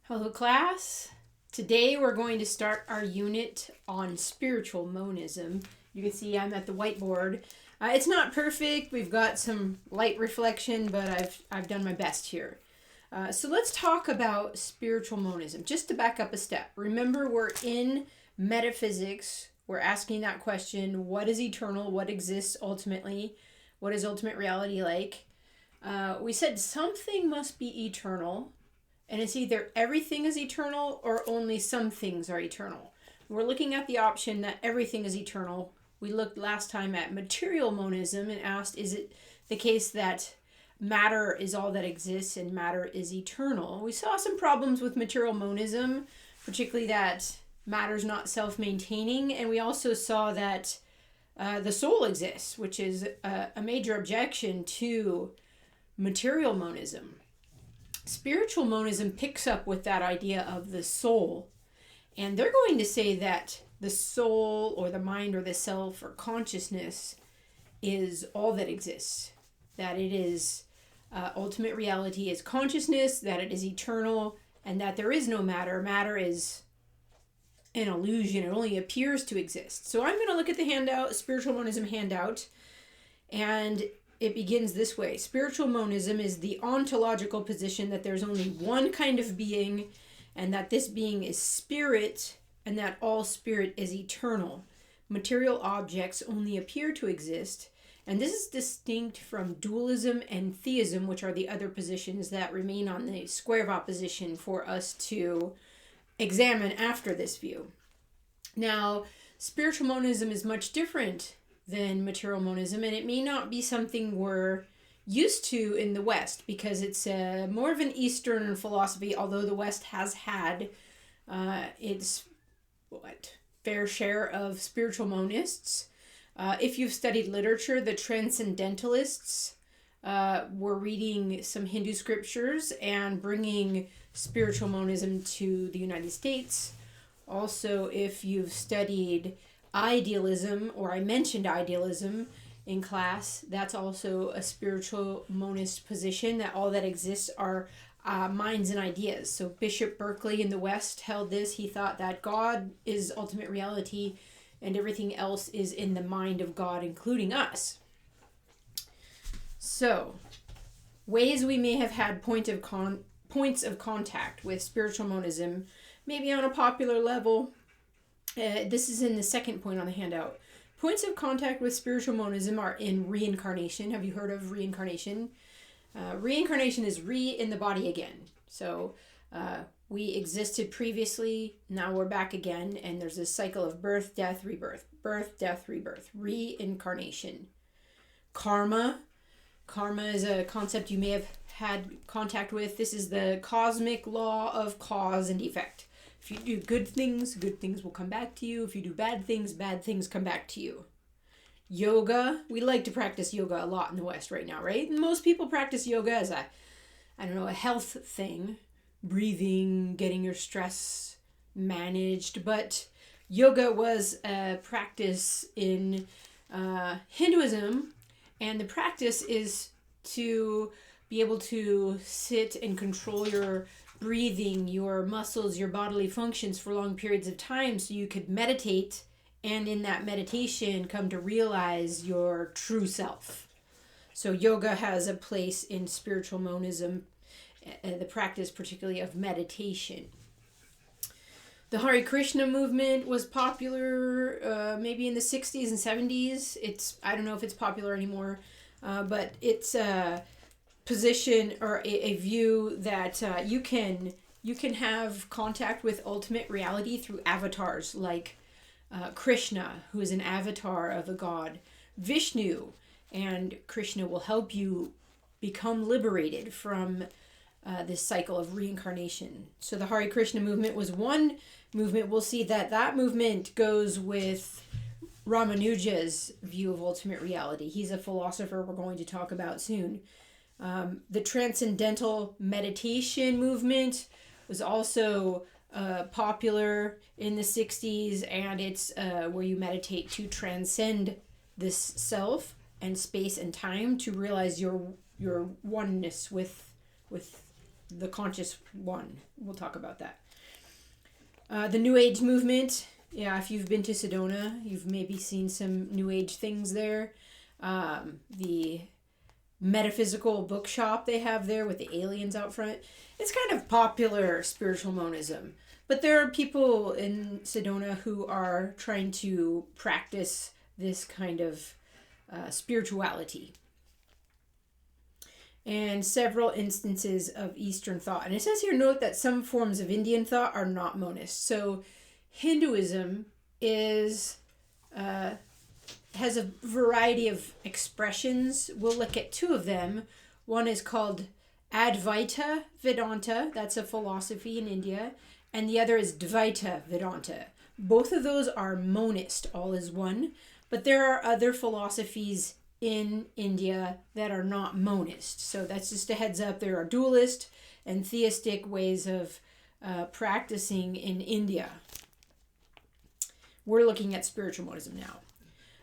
Hello class. Today we're going to start our unit on spiritual monism. You can see I'm at the whiteboard. It's not perfect. We've got some light reflection, but I've done my best here. So let's talk about spiritual monism. Just to back up a step. Remember, we're in metaphysics. We're asking that question, what is eternal? What exists ultimately? What is ultimate reality like? We said something must be eternal. And it's either everything is eternal or only some things are eternal. We're looking at the option that everything is eternal. We looked last time at material monism and asked, is it the case that matter is all that exists and matter is eternal? We saw some problems with material monism, particularly that matter is not self-maintaining. And we also saw that the soul exists, which is a major objection to material monism. Spiritual monism picks up with that idea of the soul, and they're going to say that the soul or the mind or the self or consciousness is all that exists, that it is ultimate reality is consciousness, that it is eternal, and that there is no matter. Matter is an illusion. It only appears to exist. So I'm going to look at the handout, Spiritual Monism handout, and it begins this way. Spiritual monism is the ontological position that there's only one kind of being, and that this being is spirit, and that all spirit is eternal. Material objects only appear to exist, and this is distinct from dualism and theism, which are the other positions that remain on the square of opposition for us to examine after this view. Now, spiritual monism is much different than material monism, and it may not be something we're used to in the West because it's more of an Eastern philosophy, although the West has had its fair share of spiritual monists. If you've studied literature, the transcendentalists were reading some Hindu scriptures and bringing spiritual monism to the United States. Also, if you've studied idealism, or I mentioned idealism in class, that's also a spiritual monist position, that all that exists are minds and ideas. So Bishop Berkeley in the West held this. He thought that God is ultimate reality and everything else is in the mind of God, including us. So, ways we may have had points of contact with spiritual monism, maybe on a popular level. This is in the second point on the handout. Points of contact with spiritual monism are in reincarnation. Have you heard of reincarnation? Reincarnation is in the body again. So we existed previously, now we're back again, and there's this cycle of birth, death, rebirth. Birth, death, rebirth. Reincarnation. Karma. Karma is a concept you may have had contact with. This is the cosmic law of cause and effect. If you do good things will come back to you. If you do bad things come back to you. Yoga. We like to practice yoga a lot in the West right now, right? And most people practice yoga as a health thing. Breathing, getting your stress managed. But yoga was a practice in Hinduism. And the practice is to be able to sit and control your breathing, your muscles, your bodily functions for long periods of time, so you could meditate, and in that meditation come to realize your true self. So yoga has a place in spiritual monism, the practice particularly of meditation. The Hare Krishna movement was popular maybe in the 60s and 70s. I don't know if it's popular anymore, but it's position or a view that you can have contact with ultimate reality through avatars like Krishna, who is an avatar of a god, Vishnu, and Krishna will help you become liberated from this cycle of reincarnation. So the Hare Krishna movement was one movement. We'll see that movement goes with Ramanuja's view of ultimate reality. He's a philosopher we're going to talk about soon. The transcendental meditation movement was also popular in the 60s, and it's where you meditate to transcend this self and space and time to realize your oneness with the conscious one. We'll talk about that. The New Age movement. Yeah, if you've been to Sedona, you've maybe seen some New Age things there. The metaphysical bookshop they have there with the aliens out front. It's kind of popular spiritual monism. But there are people in Sedona who are trying to practice this kind of spirituality. And several instances of Eastern thought. And it says here, note that some forms of Indian thought are not monist. So Hinduism has a variety of expressions. We'll look at two of them. One is called Advaita Vedanta. That's a philosophy in India. And the other is Dvaita Vedanta. Both of those are monist, all is one. But there are other philosophies in India that are not monist. So that's just a heads up. There are dualist and theistic ways of practicing in India. We're looking at spiritual monism now.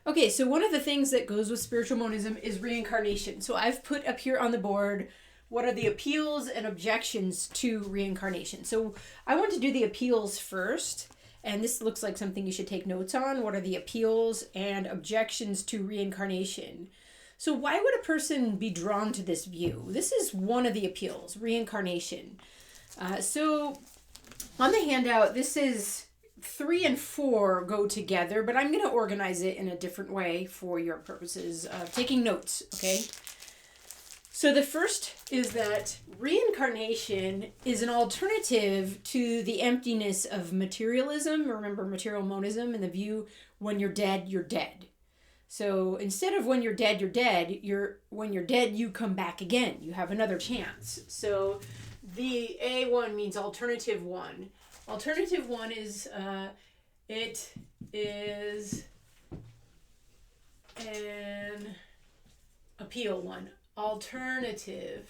Okay, so one of the things that goes with spiritual monism is reincarnation. So I've put up here on the board, what are the appeals and objections to reincarnation? So I want to do the appeals first. And this looks like something you should take notes on. What are the appeals and objections to reincarnation? So why would a person be drawn to this view? This is one of the appeals, reincarnation. So on the handout, this is 3 and 4 go together, but I'm going to organize it in a different way for your purposes of taking notes, okay? So the first is that reincarnation is an alternative to the emptiness of materialism. Remember material monism and the view when you're dead, you're dead. So instead of when you're dead, you're dead, when you're dead, you come back again. You have another chance. So the A1 means alternative one. Alternative one is, it is an appeal one. Alternative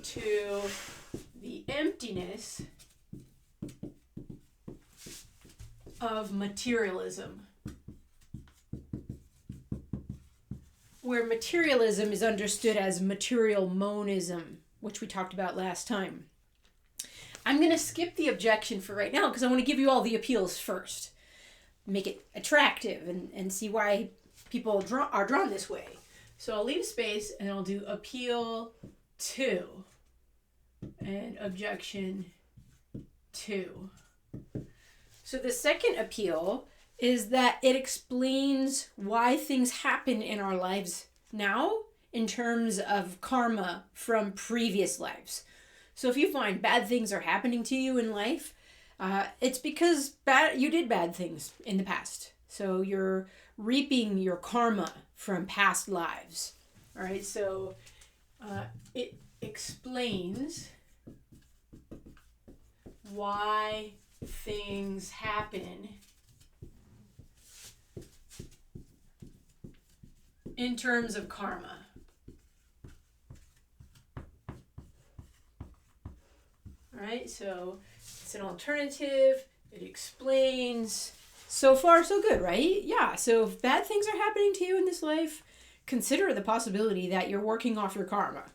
to the emptiness of materialism, where materialism is understood as material monism, which we talked about last time. I'm going to skip the objection for right now because I want to give you all the appeals first. Make it attractive and see why people are drawn this way. So I'll leave space and I'll do appeal 2 and objection 2. So the second appeal is that it explains why things happen in our lives now in terms of karma from previous lives. So if you find bad things are happening to you in life, it's because you did bad things in the past. So you're reaping your karma from past lives. All right, so it explains why things happen in terms of karma. All right, so it's an alternative. It explains. So far, so good, right? Yeah, so if bad things are happening to you in this life, consider the possibility that you're working off your karma.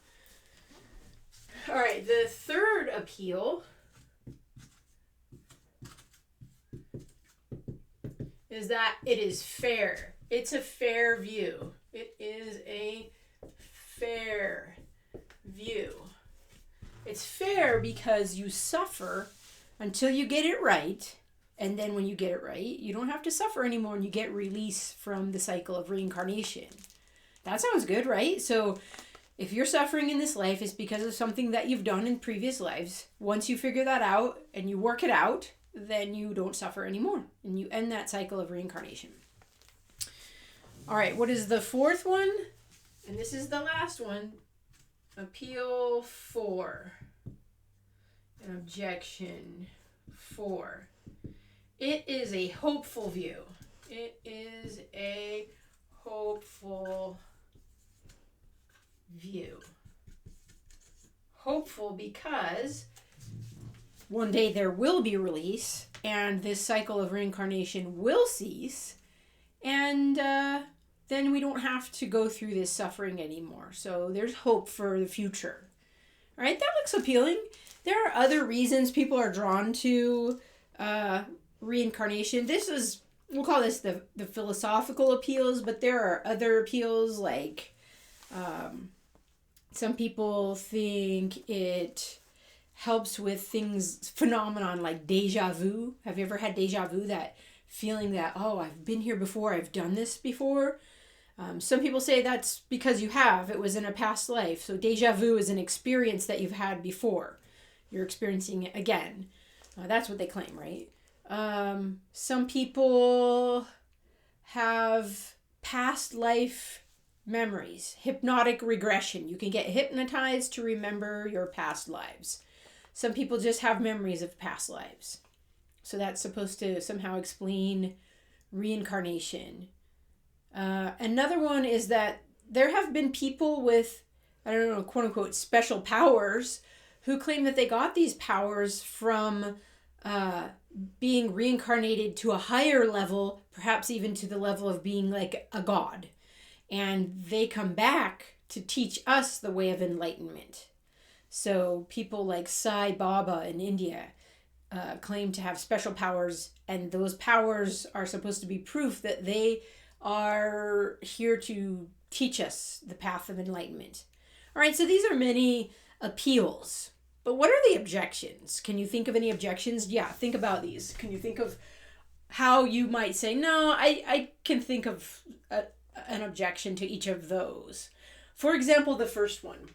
All right, the third appeal is that it is fair. It's a fair view. It is a fair view. It's fair because you suffer until you get it right. And then when you get it right, you don't have to suffer anymore and you get release from the cycle of reincarnation. That sounds good, right? So if you're suffering in this life, it's because of something that you've done in previous lives. Once you figure that out and you work it out, then you don't suffer anymore. And you end that cycle of reincarnation. All right, what is the fourth one? And this is the last one. Appeal 4. And objection 4. It is a hopeful view. It is a hopeful view. Hopeful because one day there will be release and this cycle of reincarnation will cease, and then we don't have to go through this suffering anymore. So there's hope for the future. All right, that looks appealing. There are other reasons people are drawn to reincarnation. We'll call this the philosophical appeals, but there are other appeals like some people think it helps with phenomenon like deja vu. Have you ever had deja vu? That feeling that, oh, I've been here before, I've done this before. Some people say that's because you have. It was in a past life. So deja vu is an experience that you've had before. You're experiencing it again. That's what they claim, right? Some people have past life memories, hypnotic regression. You can get hypnotized to remember your past lives. Some people just have memories of past lives. So that's supposed to somehow explain reincarnation. Another one is that there have been people with, I don't know, quote unquote, special powers who claim that they got these powers from being reincarnated to a higher level, perhaps even to the level of being like a god. And they come back to teach us the way of enlightenment. So people like Sai Baba in India claim to have special powers, and those powers are supposed to be proof that they are here to teach us the path of enlightenment. All right, so these are many appeals. But what are the objections? Can you think of any objections? Yeah, think about these. Can you think of how you might say, no, I can think of an objection to each of those. For example, the first one.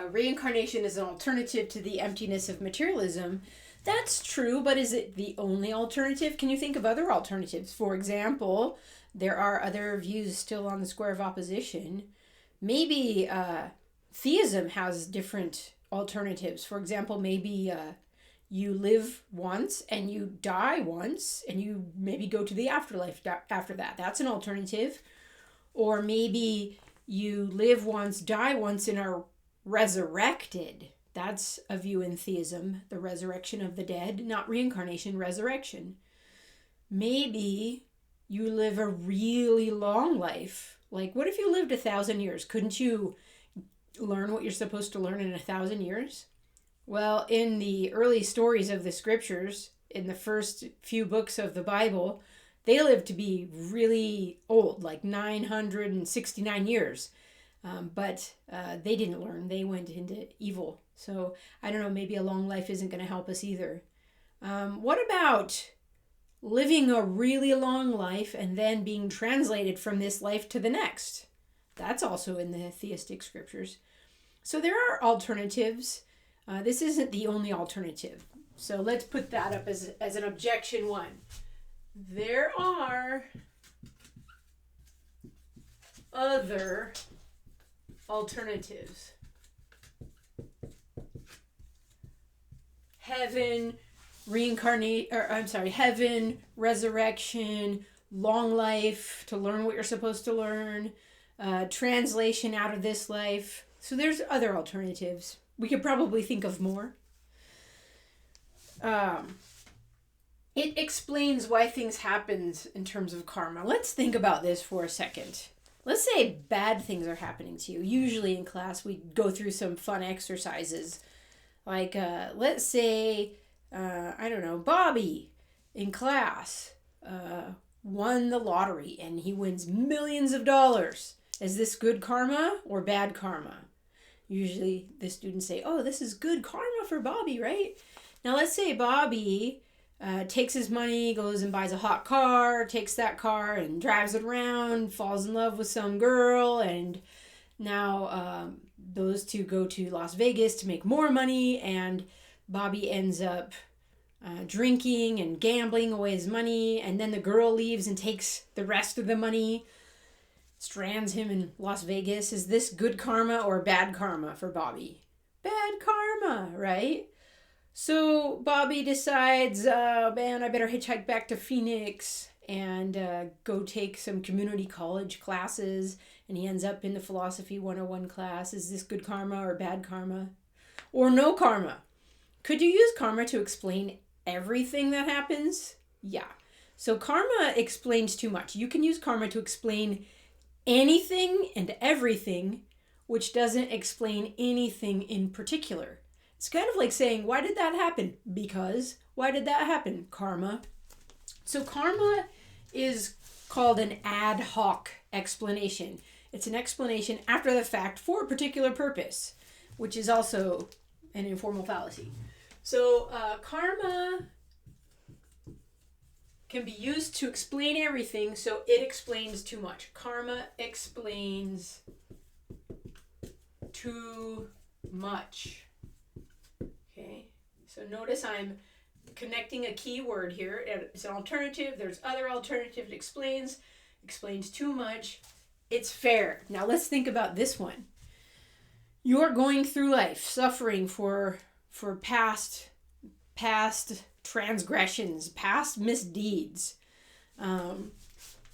Reincarnation is an alternative to the emptiness of materialism. That's true, but is it the only alternative? Can you think of other alternatives? For example, there are other views still on the square of opposition. Maybe theism has different alternatives. For example, maybe you live once and you die once and you maybe go to the afterlife after that. That's an alternative. Or maybe you live once, die once, and are resurrected. That's a view in theism, the resurrection of the dead, not reincarnation, resurrection. Maybe you live a really long life. Like, what if you lived 1,000 years? Couldn't you learn what you're supposed to learn in 1,000 years? Well, in the early stories of the scriptures, in the first few books of the Bible, they lived to be really old, like 969 years. But they didn't learn. They went into evil. So I don't know, maybe a long life isn't going to help us either. What about living a really long life and then being translated from this life to the next? That's also in the theistic scriptures. So there are alternatives. This isn't the only alternative. So let's put that up as an objection one. There are other alternatives. Heaven, heaven, resurrection, long life to learn what you're supposed to learn, translation out of this life. So there's other alternatives. We could probably think of more. It explains why things happen in terms of karma. Let's think about this for a second. Let's say bad things are happening to you. Usually in class, we go through some fun exercises. Like, let's say, Bobby in class won the lottery and he wins millions of dollars. Is this good karma or bad karma? Usually the students say, oh, this is good karma for Bobby, right? Now let's say Bobby takes his money, goes and buys a hot car, takes that car and drives it around, falls in love with some girl, and now those two go to Las Vegas to make more money, and Bobby ends up drinking and gambling away his money, and then the girl leaves and takes the rest of the money, strands him in Las Vegas. Is this good karma or bad karma for Bobby? Bad karma, right? So Bobby decides, man, I better hitchhike back to Phoenix and go take some community college classes, and he ends up in the Philosophy 101 class. Is this good karma or bad karma? Or no karma? Could you use karma to explain everything that happens? Yeah. So karma explains too much. You can use karma to explain anything and everything, which doesn't explain anything in particular. It's kind of like saying, why did that happen? Because. Why did that happen? Karma. So karma is called an ad hoc explanation. It's an explanation after the fact for a particular purpose, which is also an informal fallacy. So karma can be used to explain everything, so it explains too much. Karma explains too much. Okay, so notice I'm connecting a key word here. It's an alternative. There's other alternative. It explains too much. It's fair. Now let's think about this one. You're going through life suffering for past transgressions, past misdeeds.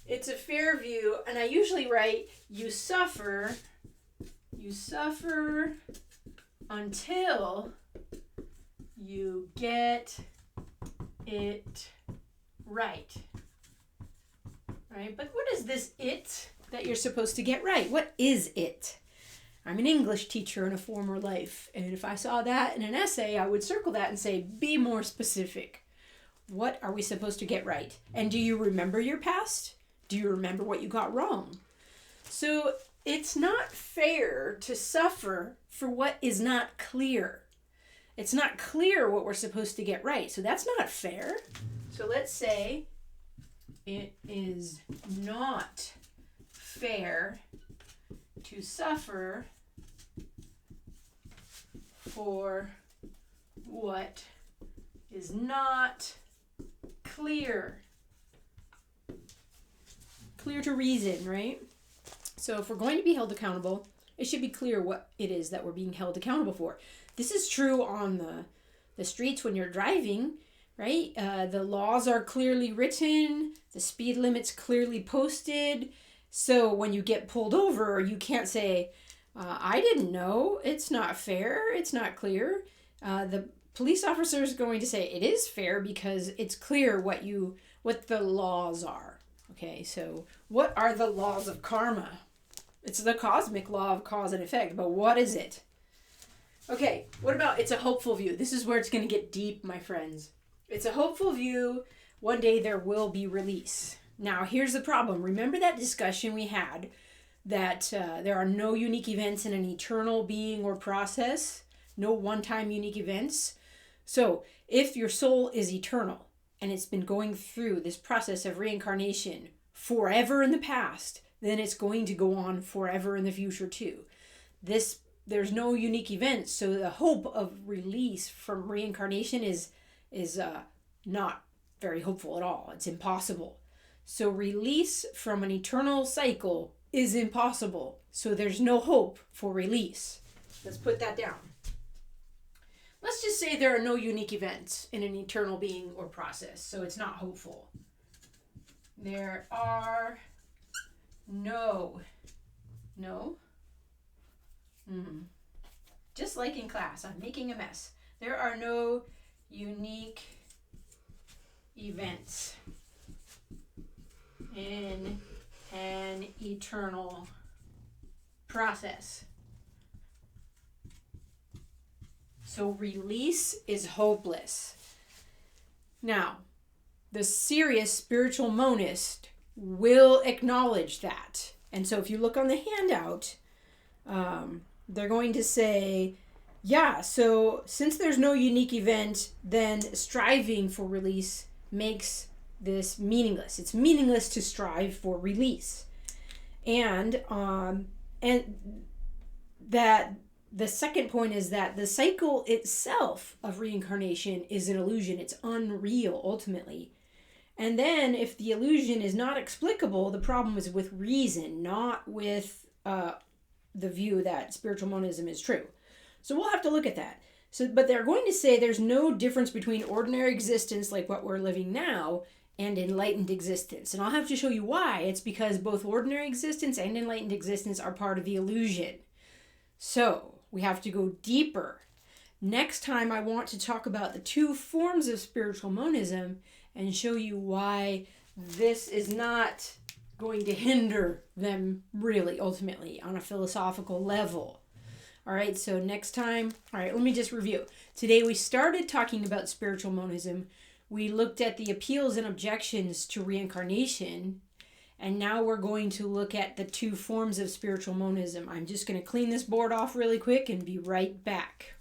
It's a fair view, and I usually write you suffer until you get it right. Right? But what is this it that you're supposed to get right? What is it? I'm an English teacher in a former life, and if I saw that in an essay, I would circle that and say, be more specific. What are we supposed to get right? And do you remember your past? Do you remember what you got wrong? So it's not fair to suffer for what is not clear. It's not clear what we're supposed to get right. So that's not fair. So let's say it is not fair to suffer for what is not clear. Clear to reason, right? So if we're going to be held accountable, it should be clear what it is that we're being held accountable for. This is true on the streets when you're driving, right? The laws are clearly written, the speed limit's clearly posted. So when you get pulled over, you can't say, I didn't know, it's not fair, it's not clear. The police officer is going to say it is fair because it's clear what the laws are. Okay, so what are the laws of karma? It's the cosmic law of cause and effect, but what is it? Okay, what about it's a hopeful view? This is where it's going to get deep, my friends. It's a hopeful view. One day there will be release. Now, here's the problem. Remember that discussion we had that there are no unique events in an eternal being or process? No one-time unique events? So, if your soul is eternal and it's been going through this process of reincarnation forever in the past, then it's going to go on forever in the future too. There's no unique events, so the hope of release from reincarnation is not very hopeful at all. It's impossible. So release from an eternal cycle is impossible. So there's no hope for release. Let's put that down. Let's just say there are no unique events in an eternal being or process, so it's not hopeful. There are no. Just like in class, I'm making a mess. There are no unique events in an eternal process. So release is hopeless. Now, the serious spiritual monist will acknowledge that. And so if you look on the handout, they're going to say, yeah, so since there's no unique event, then striving for release makes this meaningless. It's meaningless to strive for release. And that the second point is that the cycle itself of reincarnation is an illusion. It's unreal, ultimately. And then if the illusion is not explicable, the problem is with reason, not with the view that spiritual monism is true. So we'll have to look at that. But they're going to say there's no difference between ordinary existence, like what we're living now, and enlightened existence. And I'll have to show you why. It's because both ordinary existence and enlightened existence are part of the illusion. So we have to go deeper. Next time I want to talk about the two forms of spiritual monism and show you why this is not going to hinder them really, ultimately, on a philosophical level. All right, so next time, all right, let me just review. Today we started talking about spiritual monism. We looked at the appeals and objections to reincarnation, and now we're going to look at the two forms of spiritual monism. I'm just going to clean this board off really quick and be right back.